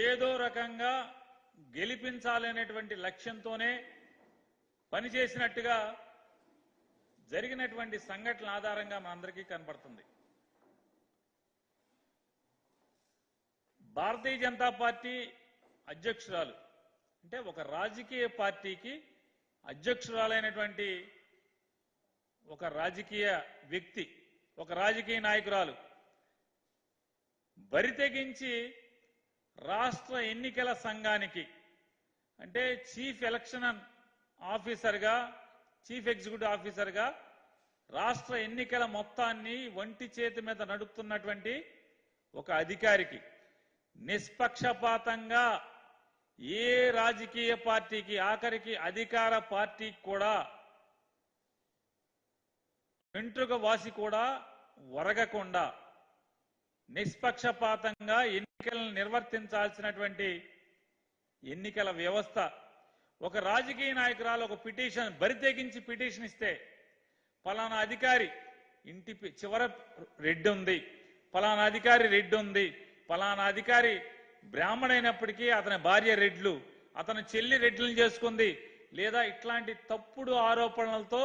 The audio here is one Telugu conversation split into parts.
ఏదో రకంగా గెలిపించాలనేటువంటి లక్ష్యంతోనే పనిచేసినట్టుగా జరిగినటువంటి సంఘటనల ఆధారంగా మనందరికీ కనబడుతుంది. భారతీయ జనతా పార్టీ అధ్యక్షురాలు అంటే ఒక రాజకీయ పార్టీకి అధ్యక్షురాలైనటువంటి ఒక రాజకీయ వ్యక్తి, ఒక రాజకీయ నాయకురాలు బరితెగించి రాష్ట్ర ఎన్నికల సంఘానికి అంటే చీఫ్ ఎలక్షన్ ఆఫీసర్గా, చీఫ్ ఎగ్జిక్యూటివ్ ఆఫీసర్గా రాష్ట్ర ఎన్నికల మొత్తాన్ని ఒంటి చేతి మీద నడుపుతున్నటువంటి ఒక అధికారికి నిష్పక్షపాతంగా ఏ రాజకీయ పార్టీకి, ఆఖరికి అధికార పార్టీకి కూడా వెంట్రుక వాసి కూడా వరగకుండా నిష్పక్షపాతంగా ఎన్నికలను నిర్వర్తించాల్సినటువంటి ఎన్నికల వ్యవస్థ ఒక రాజకీయ నాయకురాలు ఒక పిటిషన్ బరితెగించి పిటిషన్ ఇస్తే పలానా అధికారి ఇంటి చివర రెడ్డి ఉంది, పలానా అధికారి రెడ్డి ఉంది, పలానా అధికారి బ్రాహ్మణైనప్పటికీ అతని భార్య రెడ్లు, అతని చెల్లి రెడ్లను చేసుకుంది, లేదా ఇట్లాంటి తప్పుడు ఆరోపణలతో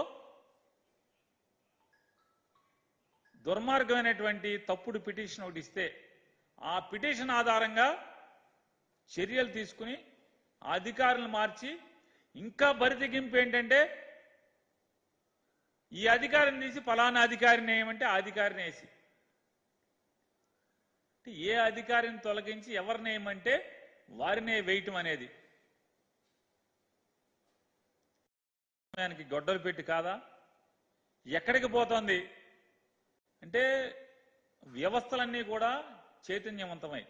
దుర్మార్గమైనటువంటి తప్పుడు పిటిషన్ ఒకటి ఇస్తే ఆ పిటిషన్ ఆధారంగా చర్యలు తీసుకుని ఆ అధికారులను మార్చి ఇంకా బరితెగింపు ఏంటంటే ఈ అధికారిని తీసి ఫలానా అధికారిని ఏమంటే ఆ అధికారిని వేసి ఏ అధికారిని తొలగించి ఎవరిని ఏమంటే వారినే వేయటం అనేది గొడ్డలు పెట్టి కాదా? ఎక్కడికి పోతోంది అంటే వ్యవస్థలన్నీ కూడా చైతన్యవంతమై,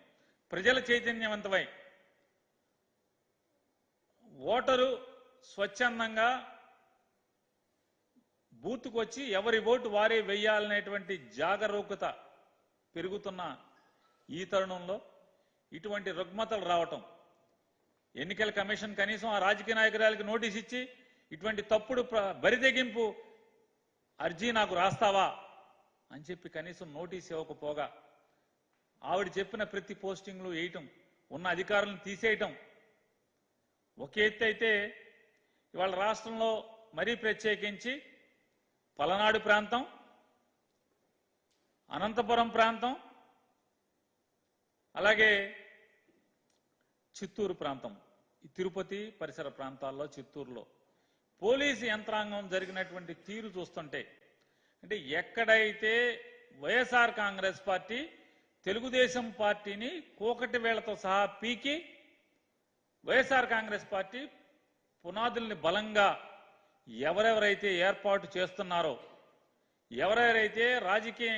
ప్రజల చైతన్యవంతమై, ఓటరు స్వచ్ఛందంగా బూత్కు వచ్చి ఎవరి ఓటు వారే వెయ్యాలనేటువంటి జాగరూకత పెరుగుతున్న ఈ తరుణంలో ఇటువంటి రుగ్మతలు రావటం, ఎన్నికల కమిషన్ కనీసం ఆ రాజకీయ నాయకురాలకి నోటీస్ ఇచ్చి ఇటువంటి తప్పుడు బరితెగింపు అర్జీ నాకు రాస్తావా అని చెప్పి కనీసం నోటీస్ ఇవ్వకపోగా ఆవిడ చెప్పిన ప్రతి పోస్టింగ్లు వేయటం, ఉన్న అధికారులను తీసేయటం ఒక ఎత్తు అయితే, ఇవాళ రాష్ట్రంలో మరీ ప్రత్యేకించి పలనాడు ప్రాంతం, అనంతపురం ప్రాంతం, అలాగే చిత్తూరు ప్రాంతం, ఈ తిరుపతి పరిసర ప్రాంతాల్లో, చిత్తూరులో పోలీసు యంత్రాంగం జరిగినటువంటి తీరు చూస్తుంటే అంటే ఎక్కడైతే వైఎస్ఆర్ కాంగ్రెస్ పార్టీ తెలుగుదేశం పార్టీని కోకటి వేళ్లతో సహా పీకి వైఎస్ఆర్ కాంగ్రెస్ పార్టీ పునాదుల్ని బలంగా ఎవరెవరైతే ఏర్పాటు చేస్తున్నారో, ఎవరెవరైతే రాజకీయ